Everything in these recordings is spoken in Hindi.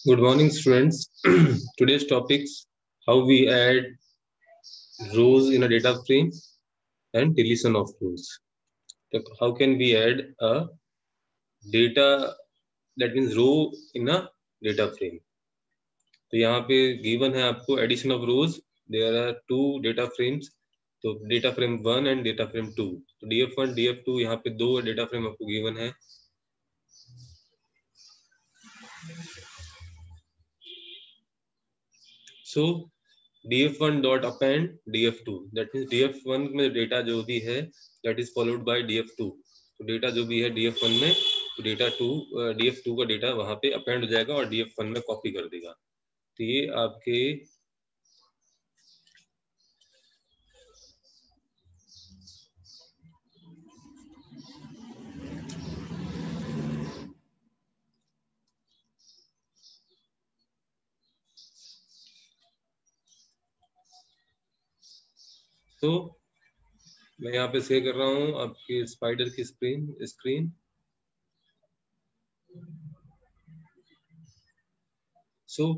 Good morning, students. Today's topics: how we add rows in a data frame and deletion of rows. So how can we add a data, that means row in a data frame? तो यहाँ पे given है आपको addition of rows. There are two data frames. तो data frame 1 and data frame 2. तो df1 df2 यहाँ पे दो data frame आपको given है. So df1 dot append df2, that means df1 में डेटा जो भी है that is followed by df2. तो डेटा जो भी है df1 में, तो डेटा 2 df2 का डेटा वहां पे अपेंड हो जाएगा और df1 में कॉपी कर देगा. तो ये आपके तो मैं यहाँ पे शेयर कर रहा हूँ आपकी स्पाइडर की स्क्रीन. सो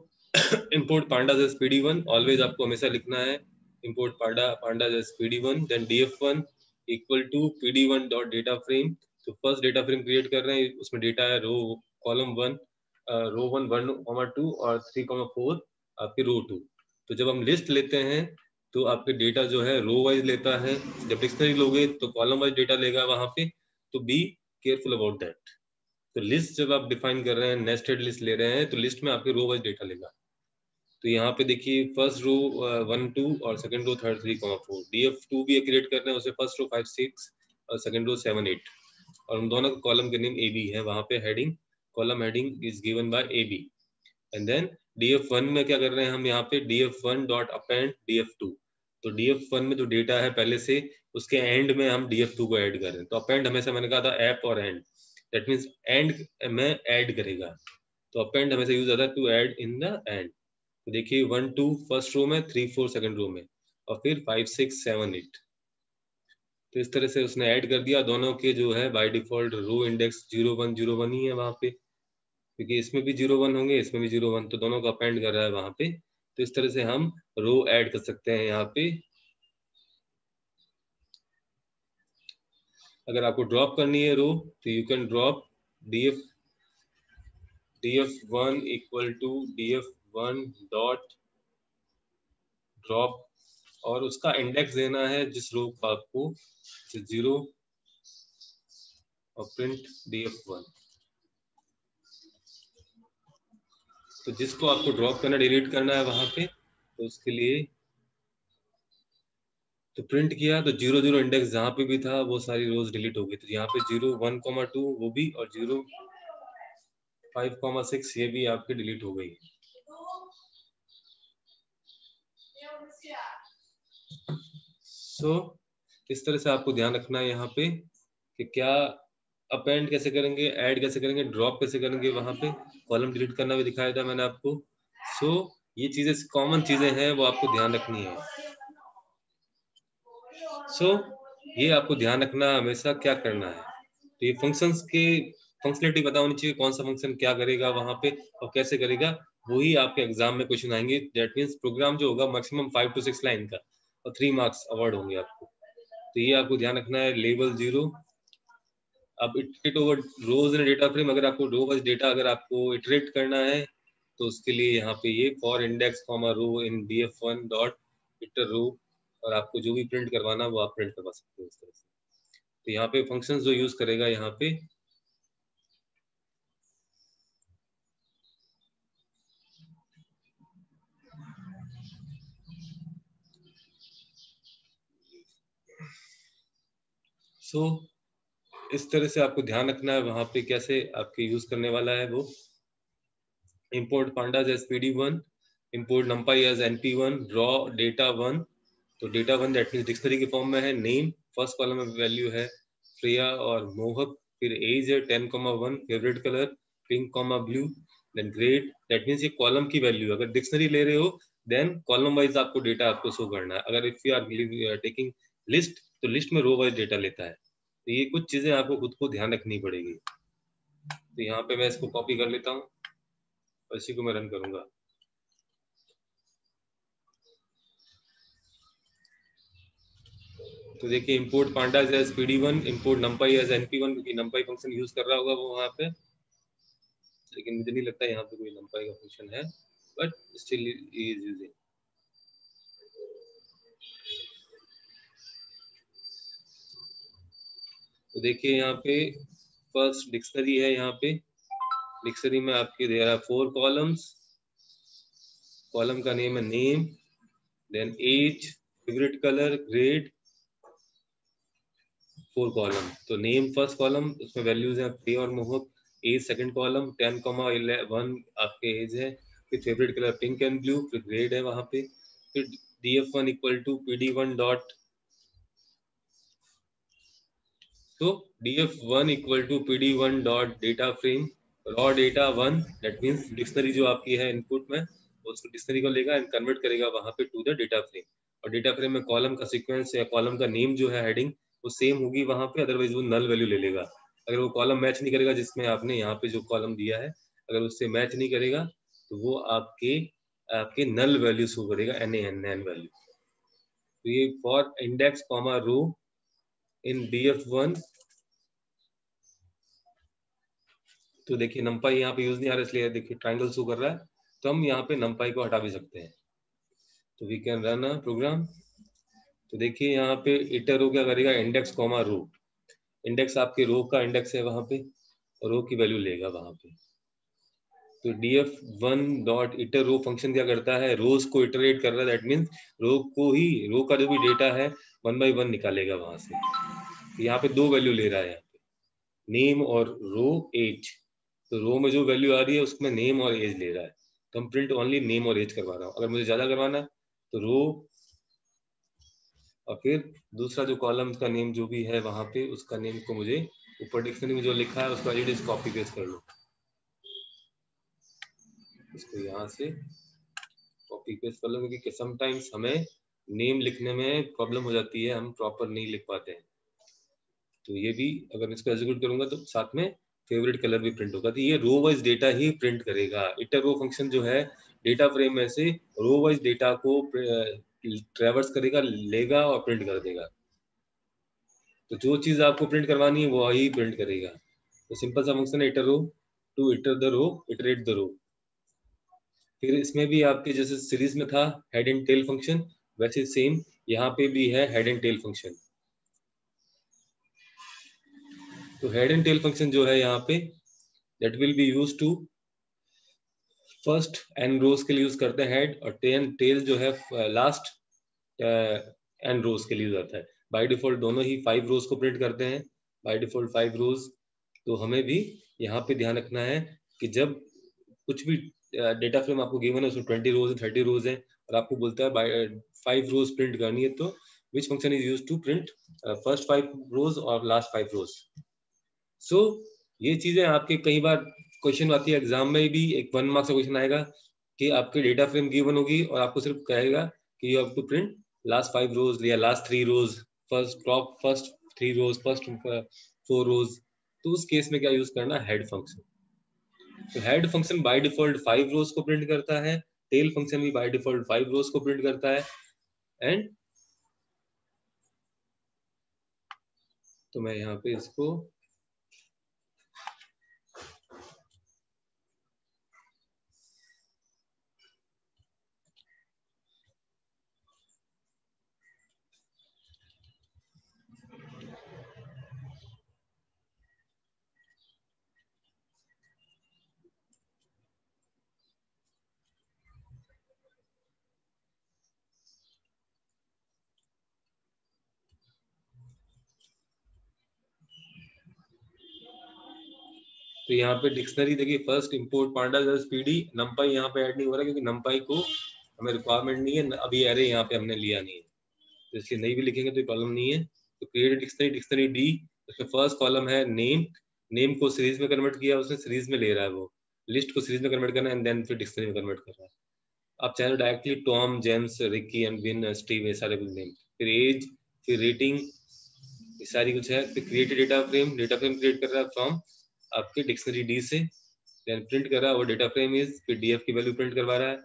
import pandas as pd1. Always आपको हमेशा लिखना है import pandas as pd1, then df1 equal to pd1 dot data frame. तो फर्स्ट डेटा फ्रेम क्रिएट कर रहे हैं, उसमें डेटा है रो कॉलम 1, रो 1 1,2 और 3,4 आपके रो 2. तो जब हम लिस्ट लेते हैं तो आपके डेटा जो है रो वाइज लेता है. जब डिक्शनरी लोगे तो कॉलम वाइज डेटा लेगा वहां पे. तो बी केयरफुल अबाउट दैट. तो लिस्ट जब आप डिफाइन कर रहे हैं, नेस्टेड लिस्ट ले रहे हैं, तो लिस्ट में आपके रो वाइज डेटा लेगा. तो यहाँ पे देखिए फर्स्ट रो 1 2 और सेकंड रो 3 3,4. df2 भी क्रिएट कर रहे हैं, उसे फर्स्ट रो 5 6 और सेकंड रो 7 8, और उन दोनों कॉलम के नेम ab है. वहां पे heading, column heading is given by ab. And then df1 में क्या कर रहे हैं हम, यहाँ पे df1 डॉट अपेंड df2. तो df1 में जो डेटा है पहले से, उसके एंड में हम df2 को ऐड कर रहे हैं. तो अपेंड हमेशा मैंने कहा था ऐप और एंड, दैट मीन्स एंड में ऐड करेगा. तो अपेंड हमेशा यूज आता है to add in the end. तो देखिए 1 2 फर्स्ट रो में, 3 4 सेकंड रो में, और फिर 5 6 7 8. तो इस तरह से उसने ऐड कर दिया. दोनों के जो है बाय डिफॉल्ट रो इंडेक्स 0 1 0 1 ही है वहां पे, क्योंकि इसमें भी 0 1 होंगे, इसमें भी 0 1, तो दोनों को अपेंड कर रहा है वहां पे. तो इस तरह से हम रो ऐड कर सकते हैं यहाँ पे. अगर आपको ड्रॉप करनी है रो, तो you can drop df1 equal to df1 dot drop, और उसका इंडेक्स देना है जिस रो का आपको, 0, और प्रिंट df1. तो जिसको आपको ड्रॉप करना, डिलीट करना है वहां पे, तो उसके लिए तो प्रिंट किया, तो 0 0 इंडेक्स जहां पे भी था वो सारी रोज डिलीट हो गई. तो यहाँ पे 0 1 2 वो भी, और 0 5 6 ये भी आपकी डिलीट हो गई. सो इस तरह से आपको ध्यान रखना है यहाँ पे कि क्या अपेंड कैसे करेंगे, ऐड कैसे करेंगे, ड्रॉप कैसे करेंगे. वहां पे कॉलम डिलीट करना भी दिखाया था मैंने आपको. सो ये चीजें कॉमन चीजें हैं, वो आपको ध्यान रखनी है. सो ये आपको ध्यान रखना हमेशा क्या करना है. तो ये फंक्शंस की फंक्शनलिटी पता होनी चाहिए, कौन सा फंक्शन क्या करेगा वहां पे और कैसे करेगा. वही आपके एग्जाम में क्वेश्चन आएंगे. दैट मीन्स प्रोग्राम जो होगा मैक्सिमम 5 to 6 लाइन का, और 3 मार्क्स अवार्ड होंगे आपको. तो ये आपको ध्यान रखना है. लेवल 0. अब इटरेट ओवर रोज इन डेटा फ्रेम. अगर आपको रो वाइज डेटा अगर आपको इटरेट करना है, तो उसके लिए यहाँ पे ये for index comma row in df1 dot iter row, और आपको जो भी प्रिंट करवाना वो आप प्रिंट करवा सकते हो इस तरह से. तो यहाँ पे फंक्शंस जो यूज करेगा यहाँ पे, सो इस तरह से आपको ध्यान रखना है वहां पे कैसे आपके यूज करने वाला है वो. import pandas as pd1, import numpy as np1, draw data1. तो data1 दैट मींस डिक्शनरी के फॉर्म में है. नेम फर्स्ट कॉलम में वैल्यू है फ्रिया और मोहक, फिर एज है 10,1, favourite colour pink blue, then grade. That means ये कॉलम की वैल्यू. अगर डिक्शनरी ले रहे हो देन कॉलम वाइज आपको डेटा आपको शो करना है. अगर if you are taking list, तो लिस्ट में रो वाइज डेटा लेता है. तो ये कुछ चीजें आपको खुद को ध्यान रखनी पड़ेगी. तो यहाँ पे मैं इसको कॉपी कर लेता हूँ. और इसी को मैं रन करूंगा। तो देखिए import pandas as pd1, import numpy as np1, क्योंकि numpy फंक्शन यूज कर रहा होगा वो वहां पे, लेकिन मुझे नहीं लगता यहाँ पे कोई numpy का फंक्शन है, बट स्टिल इज यूजिंग। तो देखिए यहाँ पे फर्स्ट डिक्शनरी है, यहाँ पे डिक्शनरी में आपके दे रहा है 4 कॉलम्स। कॉलम का नेम है name, then age, favourite colour, grade, 4 column. तो नेम फर्स्ट कॉलम, उसमें वैल्यूज हैं प्रिय और मोहक। एज सेकंड कॉलम 10,1 आपके एज है। फिर favourite colour pink and blue, फिर ग्रेड है वहां पे। फिर df1 equal to pd1 dot, तो df1 equal to pd1 dot data frame raw data 1, that means dictionary जो आपकी है इनपुट में, उसको डिक्शनरी को लेगा एंड कन्वर्ट करेगा वहां पे टू द डेटा फ्रेम। और डेटा फ्रेम में कॉलम का सीक्वेंस या कॉलम का नेम जो है हेडिंग वो सेम होगी वहां पे, अदरवाइज वो नल वैल्यू ले लेगा। अगर वो कॉलम मैच नहीं करेगा जिसमें आपने यहाँ पे जो कॉलम दिया है, अगर उससे मैच नहीं करेगा तो वो आपके आपके नल वैल्यू शो करेगा, NaN वैल्यू। तो ये for index comma row in df1। तो देखिए नंपाई यहाँ पे यूज नहीं आ रहा, इसलिए देखिए ट्रायंगल शो कर रहा है, तो हम यहाँ पे नंपाई को हटा भी सकते हैं। तो we can run a program. तो देखिए यहाँ पे इटर रो क्या करेगा, इंडेक्स कॉमा रो, इंडेक्स आपके रो का इंडेक्स है वहां पे, रो की वैल्यू लेगा वहां पे। तो df1 डॉट इटर रो फंक्शन क्या करता है, रोज को इटरेट कर रहा है, दैट मीन्स रो को ही, रो का जो भी डेटा है 1 बाई 1 निकालेगा वहां से। तो यहाँ पे 2 वैल्यू ले रहा है यहाँ पे, नेम और रो एज। तो रो में जो वैल्यू आ रही है उसमें नेम और एज ले रहा है, तो हम प्रिंट ओनली नेम और एज करवा रहा हूँ। अगर मुझे ज्यादा करवाना है तो रो, और फिर दूसरा जो कॉलम का नेम जो भी है वहां पे उसका नेम को मुझे ऊपर डिक्शनरी में जो लिखा है उसका एडिट कॉपी पेस्ट कर लो, इसको यहाँ से कॉपी पेस्ट कर लो, क्योंकि समटाइम्स हमें नेम लिखने में प्रॉब्लम हो जाती है, हम प्रॉपर नहीं लिख पाते हैं। तो ये भी अगर इसको एग्जीक्यूट करूंगा तो साथ में फेवरेट कलर भी प्रिंट होगा। तो ये रो वाइज डेटा ही प्रिंट करेगा। इटर रो फंक्शन जो है डेटा फ्रेम में से रो वाइज डेटा को ट्रेवर्स करेगा, लेगा और प्रिंट कर देगा। तो जो चीज आपको प्रिंट करवानी है वो ही प्रिंट करेगा। तो सिंपल सा फंक्शन है iter row, to iter the row, iterate the row. फिर इसमें भी आपके जैसे सीरीज में था हेड एंड टेल फंक्शन, वैसे सेम यहाँ पे भी है हेड एंड टेल फंक्शन। तो हेड एंड टेल फंक्शन जो है यहाँ पे, that will be use to, first N rows के लिए यूज करते हैं हेड, और टेल जो है लास्ट एन रोज के लिए यूज आता है। बाय डिफॉल्ट दोनों ही 5 रोज को प्रिंट करते हैं, बाय डिफॉल्ट 5 रोज। तो हमें भी यहाँ पे ध्यान रखना है कि जब कुछ भी डेटा फ्रेम आपको गिवन है उसमें 20 रोज है, 30 रोज है, और आपको बोलता है बाय 5 रोज प्रिंट करनी है, तो which function is use to print first 5 rows और लास्ट 5 रोज। सो ये चीजें आपके कई बार क्वेश्चन आती है एग्जाम में भी, एक 1 मार्क्स का क्वेश्चन आएगा कि आपकी डेटा फ्रेम गिवन होगी और आपको सिर्फ कहेगा कि you have to print last 5 rows या last 3 rows, first top first 3 rows, first 4 rows. तो उस केस में क्या यूज करना, हेड फंक्शन। तो head function by default 5 rows को प्रिंट करता है, टेल फंक्शन भी बाय डिफॉल्ट 5 रोज को प्रिंट करता है। एंड तो मैं यहाँ पे इसको तो यहाँ पे डिक्शनरी देखिए, फर्स्ट इंपोर्ट पांडास पीडी, नंपाई यहाँ पे ऐड नहीं हो रहा क्योंकि नंपाई को हमें रिक्वायरमेंट नहीं है, अभी एरे यहाँ पे हमने लिया नहीं है, तो इसलिए नहीं भी लिखेंगे तो प्रॉब्लम नहीं है। तो क्रिएट डिक्शनरी, डिक्शनरी डी, उसमें फर्स्ट कॉलम है नेम, नेम को सीरीज में कन्वर्ट किया उसने, सीरीज में ले रहा है वो, लिस्ट को सीरीज में कन्वर्ट करना है एंड देन फिर डिक्शनरी में कन्वर्ट कर रहा है। आप चाहे तो directly Tom, James, Ricky and win, Steve, ये सारे कुछ नेम, फिर एज, फिर रेटिंग, ये सारी कुछ है। फिर create data frame, data frame create कर रहा है फ्रॉम आपके डिक्शनरी डी से, देन प्रिंट कर रहा है वो डेटा फ्रेम इज, फिर df की वैल्यू प्रिंट करवा रहा है,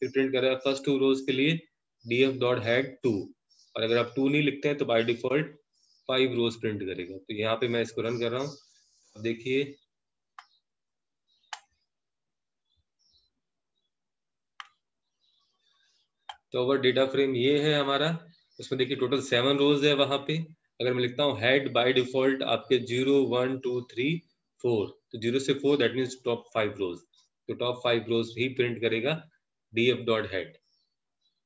फिर प्रिंट कर रहा है फर्स्ट 2 रोज के लिए df डॉट हेड 2, और अगर आप 2 नहीं लिखते हैं तो बाय डिफॉल्ट 5 रोज प्रिंट करेगा। तो यहाँ पे मैं इसको रन कर रहा हूँ, अब देखिए तो ओवर डेटा फ्रेम ये है हमारा, उसमें देखिए टोटल 7 रोज है वहां पे। अगर मैं लिखता हूँ हेड बाय डिफॉल्ट आपके 0 1 2 3 4, तो 0 से 4 दैट मीन्स टॉप 5 रोज, तो टॉप 5 रोज ही प्रिंट करेगा df डॉट हेड।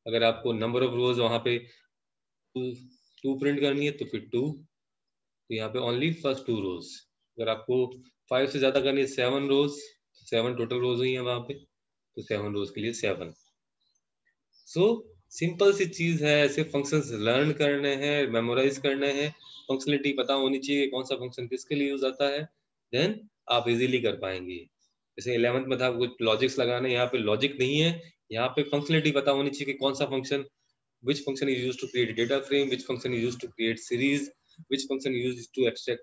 अगर आपको नंबर ऑफ रोज वहां पे 2 प्रिंट करनी है तो फिर 2, तो यहाँ पे ओनली फर्स्ट 2 रोज। अगर आपको 5 से ज्यादा करनी है 7 रोज, 7 टोटल रोज हुई है वहां पे, तो 7 रोज के लिए 7। सो सिंपल सी चीज है, ऐसे फंक्शंस लर्न करने हैं, मेमोराइज करने हैं, फंक्शनलिटी पता होनी चाहिए कौन सा फंक्शन किसके लिए यूज आता है, देन आप इजीली कर पाएंगे। जैसे 11th में था कुछ लॉजिक्स लगाने, यहाँ पे लॉजिक नहीं है, यहाँ पे फंक्शनलिटी पता होनी चाहिए कि कौन सा function, which function is used to create a data frame, which function is used to create series, which function is used to extract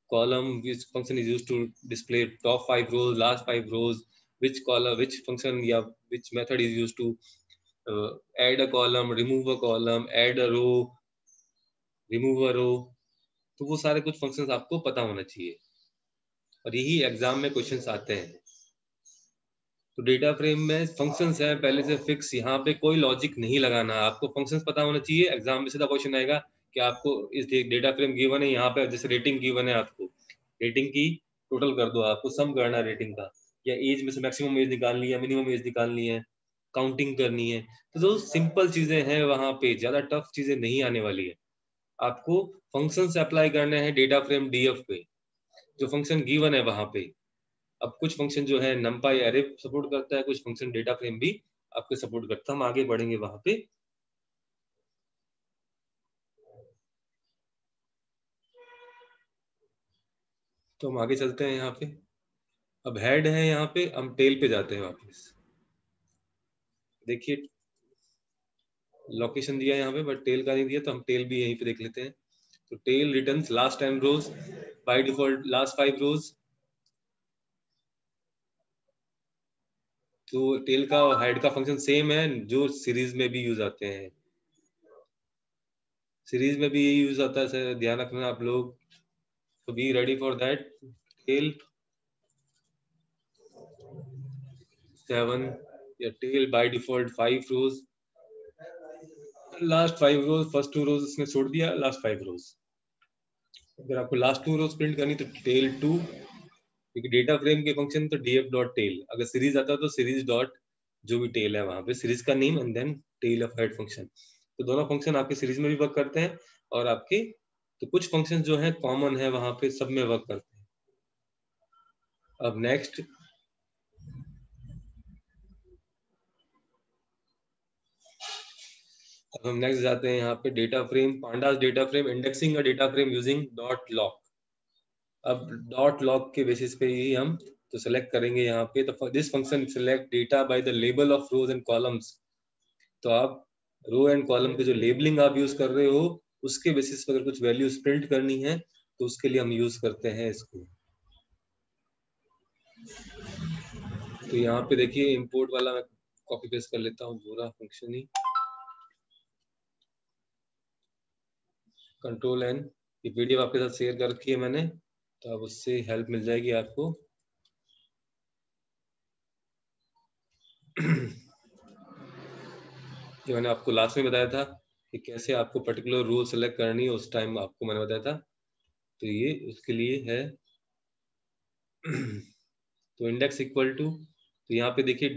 column, which function is used to display top 5 rows, last 5 rows, which column, which function, yeah, which method is used to add a column, remove a column, add a row, remove a row। तो वो सारे कुछ फंक्शंस आपको पता होना चाहिए, और यही एग्जाम में क्वेश्चंस आते हैं। तो डेटा फ्रेम में फंक्शंस है पहले से फिक्स, यहाँ पे कोई लॉजिक नहीं लगाना, आपको फंक्शंस पता होना चाहिए। एग्जाम में सीधा क्वेश्चन आएगा कि आपको इस डेटा फ्रेम गिवन है, यहाँ पे जैसे रेटिंग गिवन है, आपको रेटिंग की टोटल कर दो, आपको सम करना है रेटिंग का, या एज में से मैक्सिमम एज निकालनी है, मिनिमम एज निकालनी है, काउंटिंग करनी है। तो जो सिंपल चीजें हैं वहां पे, ज्यादा टफ चीजें नहीं आने वाली है। आपको फंक्शंस अप्लाई करने हैं डेटा फ्रेम डीएफ पे, जो फंक्शन गिवन है वहां पे। अब कुछ फंक्शन जो है numpy array सपोर्ट करता है, कुछ फंक्शन डेटा फ्रेम भी आपके सपोर्ट करता है, हम आगे बढ़ेंगे वहां पे। तो हम आगे चलते हैं यहाँ पे, अब हेड है यहाँ पे, हम टेल पे जाते हैं वापस। देखिए लोकेशन दिया है यहाँ पे बट टेल का नहीं दिया, तो हम टेल भी यहीं पे देख लेते हैं। तो tail returns last 10 rows, by default last 5 rows. तो टेल का और हेड का फंक्शन सेम है जो सीरीज में भी यूज आते हैं, सीरीज में भी यही यूज आता है सर, ध्यान रखना आप लोग। तो be ready for that. Tail 7 या tail by default 5 rows, last 5 rows, first 2 rows इसने छोड़ दिया, लास्ट 5 रोज। अगर आपको लास्ट 2 रोज प्रिंट करनी तो टेल 2, क्योंकि डेटा फ्रेम के फंक्शन तो df डॉट टेल, अगर सीरीज आता तो सीरीज डॉट जो भी टेल है वहां पे सीरीज का name and then tail of head function. तो दोनों फंक्शन आपके सीरीज में भी वर्क करते हैं, और आपके तो कुछ फंक्शन जो है कॉमन है वहां पे सब में वर्क करते हैं। अब नेक्स्ट अब हम नेक्स्ट जाते हैं यहाँ पे data frame, pandas data frame indexing a data frame using dot lock. अब डॉट लॉक के बेसिस पे ही हम तो सेलेक्ट करेंगे यहाँ पे, तो this function select data by the label of rows and columns. तो आप रो एंड कॉलम के जो लेबलिंग आप यूज कर रहे हो उसके बेसिस पे अगर कुछ वैल्यूज प्रिंट करनी है तो उसके लिए हम यूज करते हैं इसको। तो यहाँ पे देखिए इंपोर्ट वाला मैं कॉपी पेस्ट कर लेता हूँ पूरा फंक्शन ही, कंट्रोल एन। ये वीडियो आपके साथ शेयर कर रखी है मैंने, तो अब उससे हेल्प मिल जाएगी आपको। जो मैंने आपको लास्ट में बताया था कि कैसे आपको पर्टिकुलर रूल सेलेक्ट करनी है, उस टाइम आपको मैंने बताया था, तो ये उसके लिए है। तो इंडेक्स इक्वल टू, तो यहाँ पे देखिए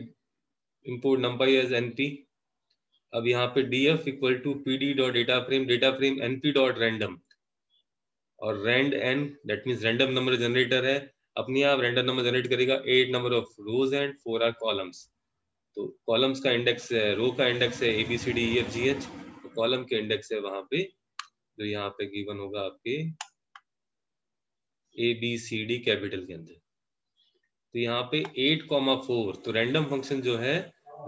इंपोर्ट नंपाई एज एनपी। अब यहाँ पे df equal to pd dot data frame np dot random, और rand N that means random number generator है, अपने आप रैंडम नंबर जनरेट करेगा 8 number of rows and 4 are columns. तो कॉलम्स का इंडेक्स है, रो का इंडेक्स है ABCDEFGH, तो कॉलम के इंडेक्स है वहां पे जो यहाँ पे गिवन होगा आपके ABCD कैपिटल के अंदर। तो यहाँ पे 8,4, तो रैंडम फंक्शन जो है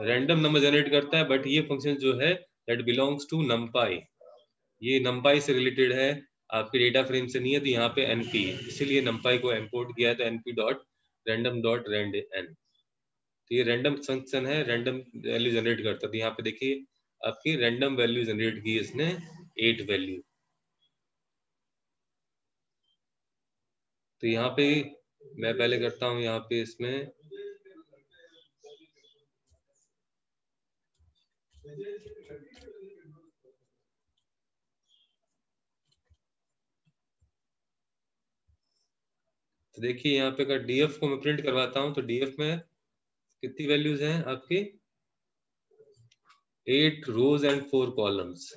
रैंडम नंबर जनरेट करता है, बट ये फंक्शन जो है दैट बिलोंग्स टू numpy, ये numpy से रिलेटेड है। आपके डेटा फ्रेम से नहीं है, तो यहाँ पे np है, इसीलिए numpy को इंपोर्ट किया है, तो np.random.randn। तो ये रैंडम फंक्शन है, रैंडम वैल्यू जनरेट करता है। तो यहाँ पे देखिए आपकी रैंडम वैल्यू जनरेट की इसने 8 वैल्यू। तो यहाँ पे मैं पहले करता हूँ यहाँ पे इसमें तो देखिए यहाँ पे अगर डीएफ को मैं प्रिंट करवाता हूँ तो डीएफ में कितनी वैल्यूज हैं आपकी 8 rows and 4 columns.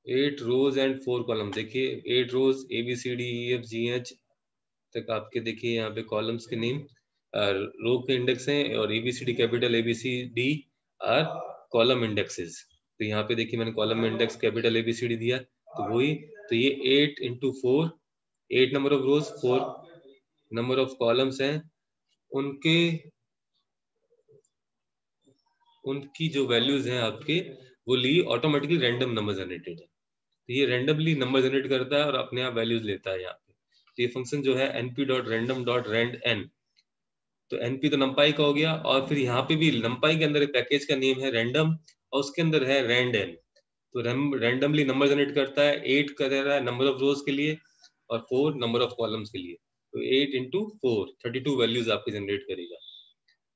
8 rows and 4 column. देखिए 8 रोज ABCDEFGH तक आपके देखिए यहाँ पे कॉलम्स के नेम रो के इंडेक्स हैं और ABCD capital ABCD are column indexes. तो यहाँ पे देखिए मैंने कॉलम इंडेक्स कैपिटल ABCD दिया तो वही। तो ये 8 into 4, 8 number of rose 4 number of columns हैं, उनके उनकी जो वैल्यूज हैं आपके वो ली ऑटोमेटिकली रैंडम नंबर जनरेटेड है। तो ये रैंडमली नंबर जनरेट करता है और अपने आप वैल्यूज लेता है यहाँ पे। तो ये फंक्शन जो है np.random.randn, तो np तो numpy का हो गया और फिर यहाँ पे भी numpy के अंदर एक पैकेज का नेम है random और उसके अंदर है randn। तो रैंडमली नंबर जनरेट करता है, 8 कर रहा है नंबर ऑफ रोज के लिए और 4 नंबर ऑफ कॉलम्स के लिए। तो 8 इंटू 4 32 वैल्यूज आपके जनरेट करेगा।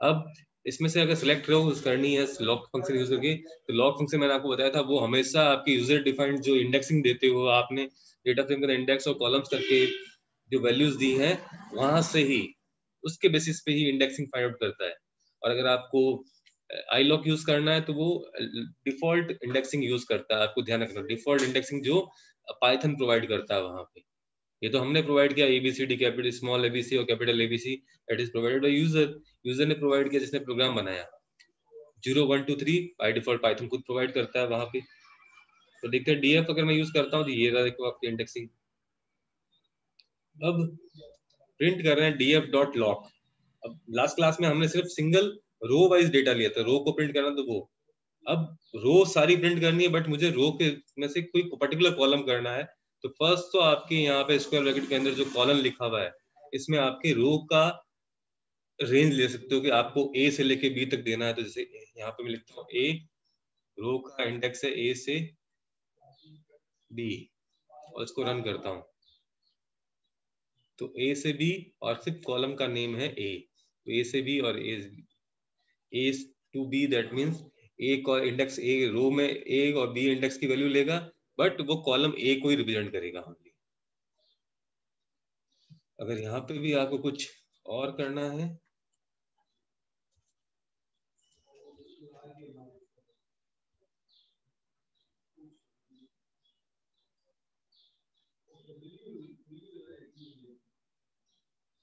अब इसमें से अगर सिलेक्ट रो करनी है लॉक फंक्शन यूज करके, तो लॉक फंक्शन मैंने आपको बताया था वो हमेशा आपकी यूजर डिफाइंड जो इंडेक्सिंग देते हो आपने डेटा फ्रेम का इंडेक्स और कॉलम्स करके जो वैल्यूज दी है वहां से ही उसके बेसिस पे ही इंडेक्सिंग फाइंड आउट करता है। और अगर आपको आई लॉक यूज करना है तो वो डिफॉल्ट इंडेक्सिंग यूज करता है। आपको ध्यान रखना डिफॉल्ट इंडेक्सिंग जो पाइथन प्रोवाइड करता है वहां पे। ये तो हमने प्रोवाइड किया ABCD कैपिटल स्मॉल ABC और capital ABC, that is provided by user. User ने प्रोवाइड किया जिसने प्रोग्राम बनाया। 0 1 2 3 बाय डिफॉल्ट पाइथन खुद प्रोवाइड करता है वहां पे। तो देखते हैं डीएफ अगर मैं यूज करता हूँ तो ये रहा देखो आपकी इंडेक्सिंग। अब प्रिंट कर रहे हैं डीएफ डॉट लॉक। अब लास्ट क्लास में हमने सिर्फ सिंगल रो वाइज डेटा लिया था, रो को प्रिंट करना तो वो। अब रो सारी प्रिंट करनी है बट मुझे रो के में से कोई पर्टिकुलर कॉलम करना है। तो फर्स्ट तो आपके यहाँ पे स्क्वायर ब्रैकेट के अंदर जो कॉलम लिखा हुआ है इसमें आपके रो का रेंज ले सकते हो कि आपको ए से लेके बी तक देना है। तो जैसे यहाँ पे मैं लिखता हूँ ए, रो का इंडेक्स है ए से बी और इसको रन करता हूँ तो ए से बी और फिर कॉलम का नेम है ए। तो ए से बी और ए टू बी दैट मीन्स ए का इंडेक्स ए रो में ए और बी इंडेक्स की वैल्यू लेगा बट वो कॉलम ए को ही रिप्रेजेंट करेगा ओनली। अगर यहाँ पे भी आपको कुछ और करना है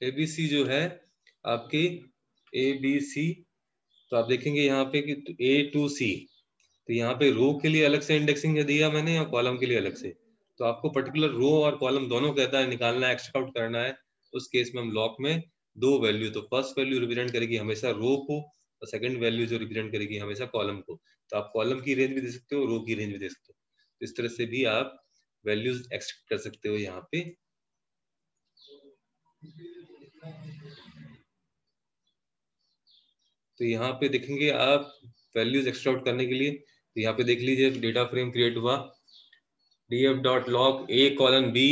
ABC जो है आपकी ABC, तो आप देखेंगे यहाँ पे कि A to C। तो यहाँ पे रो के लिए अलग से इंडेक्सिंग दिया मैंने या कॉलम के लिए अलग से। तो आपको पर्टिकुलर रो और कॉलम दोनों कहता है निकालना है, एक्सट्रैक्ट करना है। उस केस में हम लॉक में दो वैल्यू, तो फर्स्ट वैल्यू रिप्रेजेंट करेगी हमेशा रो को और सेकंड वैल्यू जो रिप्रेजेंट करेगी हमेशा कॉलम को। तो आप कॉलम की रेंज भी दे सकते हो, रो की रेंज भी दे सकते हो। तो इस तरह से भी आप वैल्यूज एक्सट्रैक्ट कर सकते हो यहाँ पे। तो यहाँ पे देखेंगे आप वैल्यूज एक्सट्रैक्ट करने के लिए। तो यहाँ पे देख लीजिए डेटा फ्रेम क्रिएट हुआ df.log a colon b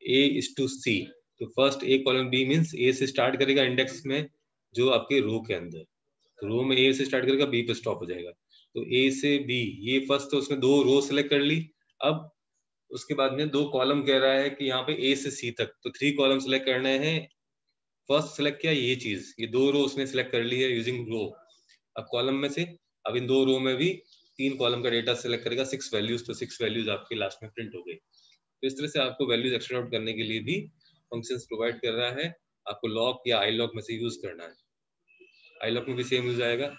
a is to c। तो first a colon b means a से स्टार्ट करेगा इंडेक्स में जो आपके रो के अंदर। तो रो में a से स्टार्ट करेगा b पे स्टॉप हो जाएगा। तो a से b ये फर्स्ट, तो उसमें दो रो सेलेक्ट कर ली। अब उसके बाद में दो कॉलम कह रहा है कि यहाँ पे a से c तक, तो 3 कॉलम सेलेक्ट करने हैं। फर्स्ट सेलेक्ट किया ये चीज, ये दो रो उसने सेलेक्ट कर ली है यूजिंग रो। अब कॉलम में से अब इन दो रो में भी 3 कॉलम का डेटा सेलेक्ट करेगा 6 वैल्यूज। तो 6 वैल्यूज आपके लास्ट में प्रिंट हो गई। तो इस तरह से आपको वैल्यूज एक्सट्रैक्ट करने के लिए भी फंक्शंस प्रोवाइड कर रहा है। आपको लॉक या आई लॉक में से यूज करना है। आई लॉक में भी सेम यूज आएगा।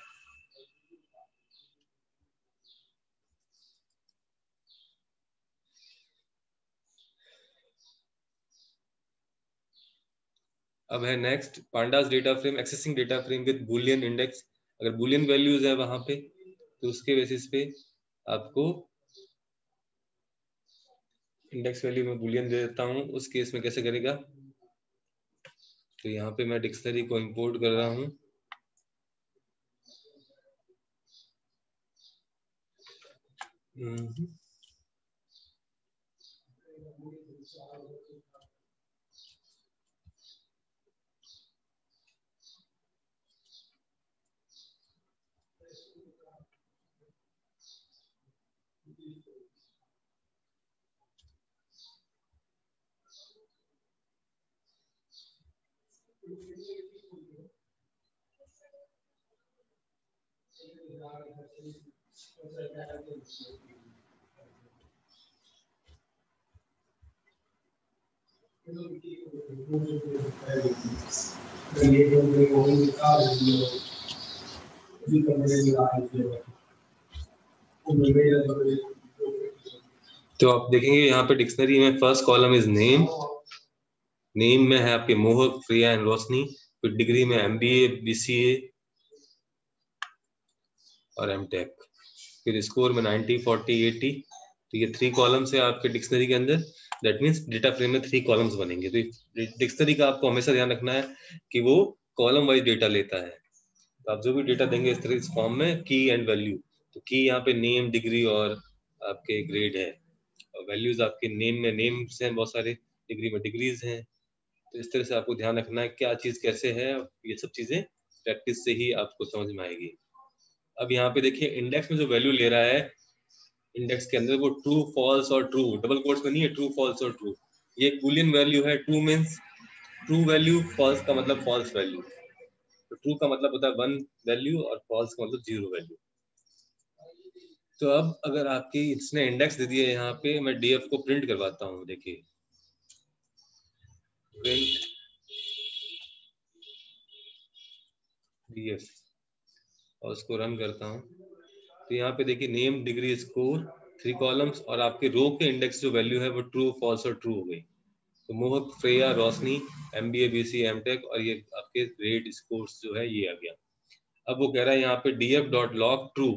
अब है next pandas data frame accessing data frame with Boolean index. अगर बुलियन वैल्यूज है वहां पे तो उसके बेसिस पे आपको इंडेक्स वैल्यू में बुलियन दे देता हूँ, उस केस में कैसे करेगा? तो यहाँ पे मैं डिक्शनरी को इंपोर्ट कर रहा हूँ। तो आप देखेंगे यहाँ पे डिक्शनरी में first column is name, name में है आपके मोहक, प्रिया एंड रोशनी, फिर डिग्री में MBA, BCA और MTech, फिर स्कोर में 90, 40, 80। तो ये 3 कॉलम्स है आपके डिक्शनरी के अंदर। दैट मीन्स डेटा फ्रेम में 3 कॉलम्स बनेंगे। तो डिक्शनरी का आपको हमेशा ध्यान रखना है कि वो कॉलम वाइज डेटा लेता है। तो आप जो भी डेटा देंगे इस तरह इस फॉर्म में, की एंड वैल्यू, तो की यहाँ पे नेम, डिग्री और आपके ग्रेड है, और वैल्यूज आपके नेम में नेम्स हैं बहुत सारे, डिग्री में डिग्रीज हैं। तो इस तरह से आपको ध्यान रखना है क्या चीज कैसे है, ये सब चीजें प्रैक्टिस से ही आपको समझ में आएगी। अब यहाँ पे देखिए इंडेक्स में जो वैल्यू ले रहा है, इंडेक्स के अंदर वो ट्रू, फॉल्स और ट्रू, डबल कोट्स में नहीं है, ट्रू, फॉल्स और ट्रू। ये एक बूलियन वैल्यू है। True means true value, false का मतलब फॉल्स वैल्यू। तो ट्रू का मतलब होता है 1 वैल्यू और फॉल्स का मतलब 0 वैल्यू। तो अब अगर आपकी इसने इंडेक्स दे दिया है, यहाँ पे मैं डीएफ को प्रिंट करवाता हूँ। देखिए प्रिंट डीएफ और उसको रन करता हूँ। तो यहाँ पे देखिए नेम, डिग्री, स्कोर, 3 कॉलम्स, और आपके रो के इंडेक्स जो वैल्यू है वो ट्रू, फॉल्स और ट्रू हो गई। तो मोहक, श्रेया, रोशनी, MBA, BCA, MTech और ये आपके ग्रेड स्कोर्स जो है ये आ गया। अब वो कह रहा है यहाँ पे df.log ट्रू।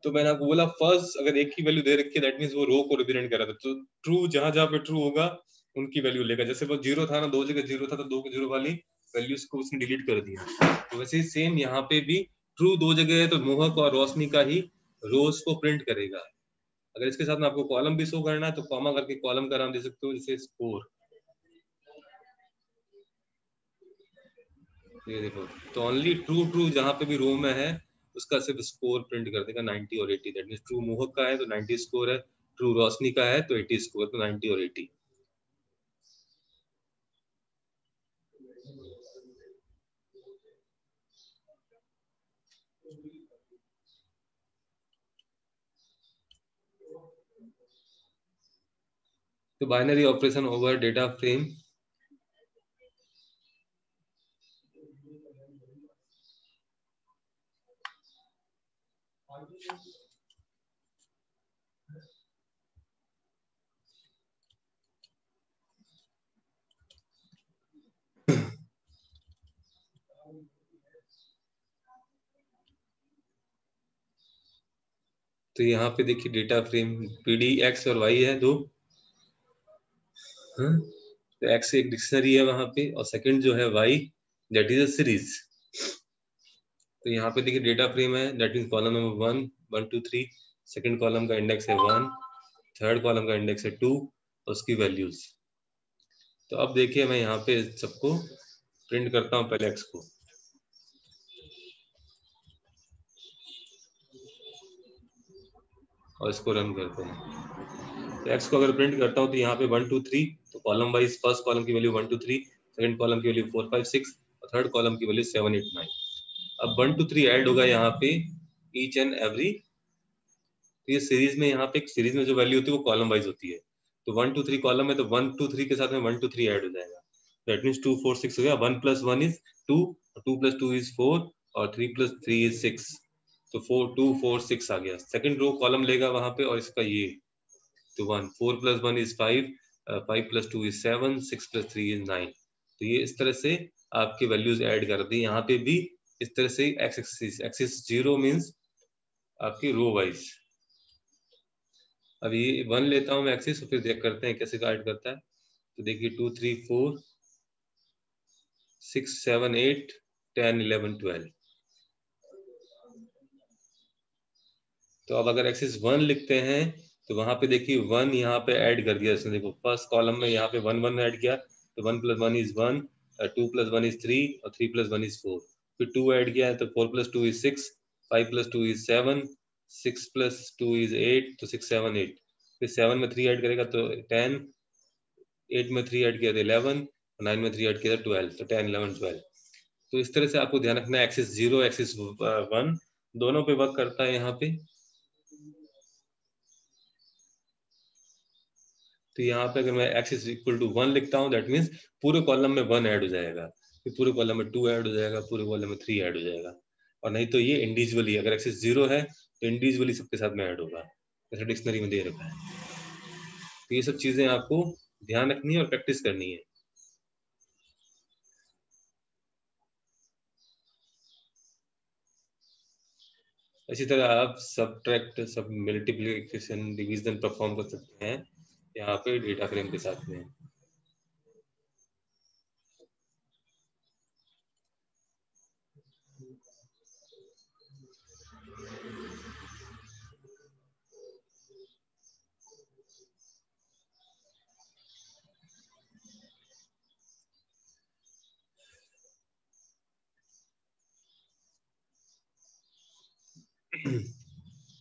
तो मैंने आपको बोला फर्स्ट अगर एक ही वैल्यू दे रखी है दैट मींस वो रो को रिप्रेजेंट कर रहा था। तो ट्रू जहां जहां पे ट्रू होगा उनकी वैल्यू लेगा। जैसे वो 0 था ना, 2 जगह 0 था तो 2 के 0 वाली वैल्यूज को उसने डिलीट कर दिया। तो वैसे ही सेम यहाँ पे भी ट्रू 2 जगह है तो मोहक और रोशनी का ही रोज को प्रिंट करेगा। अगर इसके साथ में आपको कॉलम भी शो करना है तो कॉमा करके कॉलम का नाम दे सकते हो, जैसे स्कोर। ये देखो, तो ओनली ट्रू ट्रू जहां पे भी रो में है उसका सिर्फ स्कोर प्रिंट कर देगा 90 और 80। दैट मींस ट्रू मोहक का है तो 90 स्कोर है, ट्रू रोशनी का है तो 80 स्कोर, तो 90 और 80। तो binary operation over data frame. तो यहाँ पे देखिए डेटा फ्रेम PD X और Y है दो। हाँ? तो X एक डिक्शनरी है वहां पे, और सेकंड जो है Y that is a series. तो यहाँ पे देखिए डेटा फ्रेम है, that mean column number 1, 1 2 3, second column का इंडेक्स है 1, थर्ड कॉलम का इंडेक्स है 2, और उसकी वैल्यूज। तो अब देखिए मैं यहाँ पे सबको प्रिंट करता हूँ पहले X को। और इसको रन करते हैं। तो X को अगर प्रिंट करता हूँ तो यहाँ पे 1 2 3, तो कॉलम वाइज फर्स्ट कॉलम की वैल्यू 1 2 3, सेकंड कॉलम की वैल्यू 4 5 6 और थर्ड कॉलम की वैल्यू 7 8 9। अब 1 2 3 ऐड होगा यहाँ पे ईच एंड एवरी। तो ये सीरीज में, यहाँ पे एक सीरीज में जो वैल्यू होती है वो कॉलम वाइज होती है। तो 1 2 3 कॉलम में तो 1 2 3 के साथ में 1 2 3 ऐड हो जाएगा। दैट मींस 2 4 6 हो गया। 1 + 1 इज 2, 2 + 2 इज 4 और 3 + 3 इज 6। तो 4 2 4 6 आ गया। सेकंड रो कॉलम लेगा वहां पे और इसका ये, तो 1 4 + 1 इज 5, 5 + 2 इज 7, 6 + 3 इज 9। तो ये इस तरह से आपके वैल्यूज ऐड कर दी। यहाँ पे भी इस तरह से एक्स एक्सिस 0 मींस आपकी रो वाइज। अभी 1 लेता हूँ मैं एक्सिस, फिर देख करते हैं कैसे गाइड करता है। तो देखिए 2 3 4 6 7 8 10 11 12। तो अब अगर एक्सिस 1 लिखते हैं तो वहां पे देखिए 1 यहाँ पे ऐड कर दिया इसने। देखो फर्स्ट कॉलम में यहाँ पे 1 1 ऐड किया, तो 1 + 1 = 1, 2 + 1 = 3 और 3 + 1 = 4। फिर 2 ऐड किया है तो 4 + 2 = 6, 5 + 2 = 7, 6 + 2 = 8, तो 6 7 8। फिर 7 में 3 ऐड करेगा तो 10, 8 में 3 ऐड किया तो 11, 9 में 3 ऐड किया तो 12, तो 10 11 12। तो इस तरह से आपको ध्यान रखना है, एक्सिस 0 एक्सिस 1 दोनों पे वर्क करता है यहाँ पे। तो यहाँ पे अगर मैं एक्सिस इक्वल टू 1 लिखता हूँ, दैट मीन्स पूरे कॉलम में 1 ऐड हो जाएगा, फिर पूरे कॉलम में 2 ऐड हो जाएगा, पूरे कॉलम में 3 ऐड हो जाएगा। और नहीं तो ये इंडिविजुअली, अगर एक्सिस 0 है तो इंडिविजुअली सबके साथ में ऐड होगा, जैसे डिक्शनरी में दे रखा है। तो ये सब चीजें आपको ध्यान रखनी है और प्रैक्टिस करनी है। इसी तरह आप सबट्रैक्ट, सब मल्टीप्लिकेशन, डिवीजन परफॉर्म कर सकते हैं यहाँ पे डेटा फ्रेम के साथ में।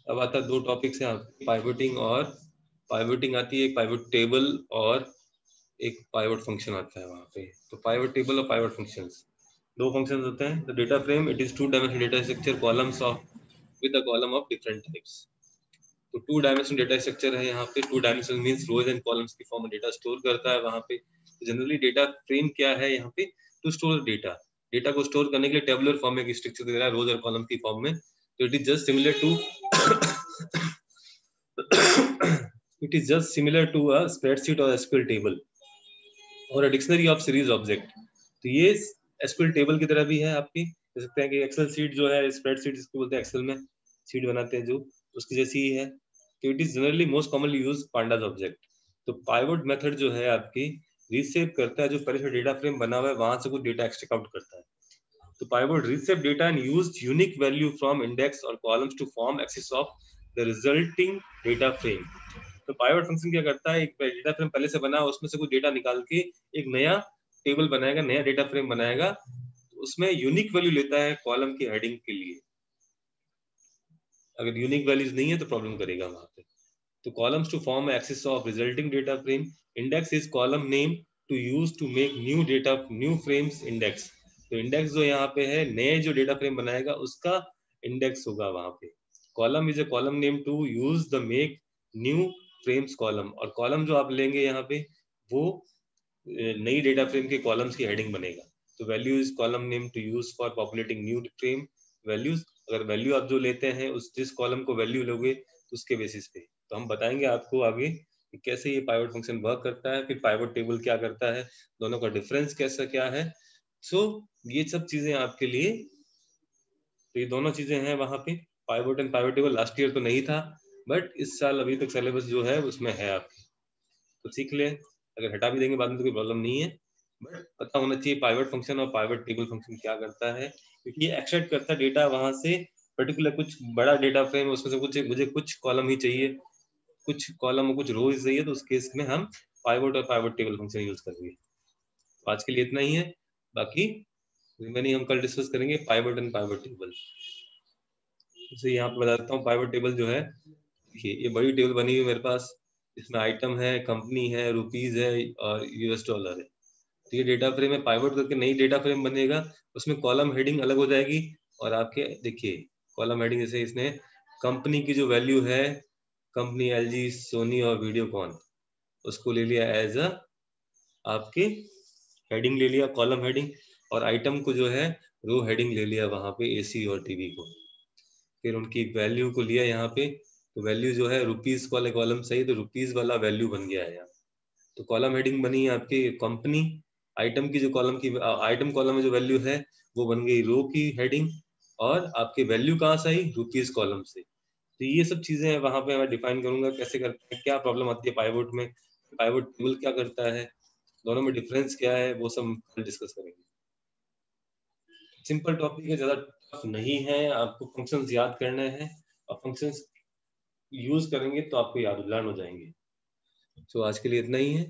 अब आता है 2 टॉपिक्स हैं, पाइवोटिंग और पाइवोटिंग आती है, एक पाइवोट टेबल और एक पाइवोट फंक्शन आता है वहाँ पे। तो पाइवोट टेबल और पाइवोट फंक्शंस, 2 फंक्शंस होते हैं। The data frame, it is 2 dimensional data structure columns of with the column of different types. तो 2 डायमेंशनल डेटा स्ट्रक्चर है यहाँ पे। 2 dimensional means rows and columns की फॉर्म में डेटा स्टोर करता है वहाँ पे। जनरली डेटा फ्रेम क्या है यहाँ पे, टू स्टोर डेटा। डेटा को स्टोर करने के लिए टेबुलर फॉर्म में एक स्ट्रक्चर दे रहा है, रोज और कॉलम की फॉर्म में। तो it is just similar to it is just similar to a spreadsheet or SQL table or a dictionary of series object। तो ये SQL टेबल की तरह भी है आपकी, कह सकते हैं कि एक्सेल सीट जो है, स्प्रेडशीट जिसको बोलते हैं, एक्सेल में सीट बनाते हैं जो, उसकी जैसी ही है। तो it is generally most commonly use pandas object. तो पाइवोट मेथड जो है आपकी रीसेप करता है, जो पहले से डेटा फ्रेम बना हुआ है वहां से कुछ डेटा एक्सट्रैक्ट आउट करता है। तो pivot reset data and used unique value from index or columns to form axis of the resulting data frame। तो पाइवट फंक्शन क्या करता है, एक डेटा फ्रेम पहले से बना उसमें से कुछ डेटा निकाल के एक नया टेबल बनाएगा, नया डेटा फ्रेम बनाएगा, उसमें यूनिक वैल्यू लेता है कॉलम की हेडिंग के लिए। अगर यूनिक वैल्यूज नहीं है तो प्रॉब्लम करेगा वहां पे। तो columns to form axis of resulting data frame, index is column name to use to make new data new frames index. तो इंडेक्स जो यहाँ पे है, नए जो डेटा फ्रेम बनाएगा उसका इंडेक्स होगा वहां पे। Column is a column name to use the make new frames column, और कॉलम जो आप लेंगे यहाँ पे वो नई डेटा फ्रेम के कॉलम्स की हेडिंग बनेगा। तो value is column name to use for populating new frame values. अगर वैल्यू आप जो लेते हैं उस जिस कॉलम को वैल्यू लोगे उसके बेसिस पे। तो हम बताएंगे आपको आगे कि कैसे ये पाइवट फंक्शन वर्क करता है, फिर पाइवट टेबल क्या करता है, दोनों का डिफरेंस कैसा क्या है। सो ये सब चीजें आपके लिए, तो ये दोनों चीजें हैं वहां पे। Pivot and pivot table last year तो नहीं था, बट इस साल अभी तक सिलेबस जो है उसमें है आपकी, तो सीख ले। अगर हटा भी देंगे बाद में तो कोई प्रॉब्लम नहीं है, बट पता होना चाहिए पाइवट फंक्शन और पाइवट टेबल फंक्शन क्या करता है, क्योंकि ये एक्सट्रैक्ट करता है डेटा वहां से। पर्टिकुलर कुछ बड़ा डेटा फ्रेम, उसमें से कुछ मुझे कुछ कॉलम ही चाहिए, कुछ कॉलम और कुछ रोज चाहिए, तो उस केस में हम पाइवट और पाइवट टेबल फंक्शन यूज करेंगे। तो आज के लिए इतना ही है, बाकी रिमेनिंग हम कल डिस्कस करेंगे पाइवट एंड पाइवट टेबल। जैसे यहाँ पे बताता हूँ, पाइवट टेबल जो है, ये बड़ी टेबल बनी हुई है मेरे पास, इसमें आइटम है, कंपनी है, रुपीज है और US डॉलर है। तो ये डेटा फ्रेम है, पाइवट करके नई डेटा फ्रेम बनेगा, उसमें कॉलम हेडिंग अलग हो जाएगी। और आपके देखिए कॉलम हेडिंग, जैसे इसने कंपनी की जो वैल्यू है, कंपनी LG, सोनी और वीडियोकॉन, उसको ले लिया एज अ आपके हेडिंग ले लिया, कॉलम हेडिंग। और आइटम को जो है रो हेडिंग ले लिया वहां पे, AC और TV को। फिर उनकी वैल्यू को लिया यहाँ पे, तो वैल्यू जो है रुपीज वाले कॉलम सही, तो रुपीज वाला वैल्यू बन गया है यहाँ। तो कॉलम हेडिंग बनी है आपकी कंपनी, आइटम की जो कॉलम की आइटम कॉलम में जो वैल्यू है वो बन गई रो की हेडिंग, और आपकी वैल्यू कहाँ से आई, रुपीज कॉलम से। तो ये सब चीजें वहां पे मैं डिफाइन करूंगा कैसे करते हैं, क्या प्रॉब्लम आती है पाइवोट में, पाइवोट टेबल क्या करता है, दोनों में डिफरेंस क्या है, वो सब कल डिस्कस करेंगे। सिंपल टॉपिक है, ज्यादा टफ नहीं है, आपको फंक्शंस याद करने हैं और फंक्शंस यूज करेंगे तो आपको याद लर्न हो जाएंगे। तो आज के लिए इतना ही है।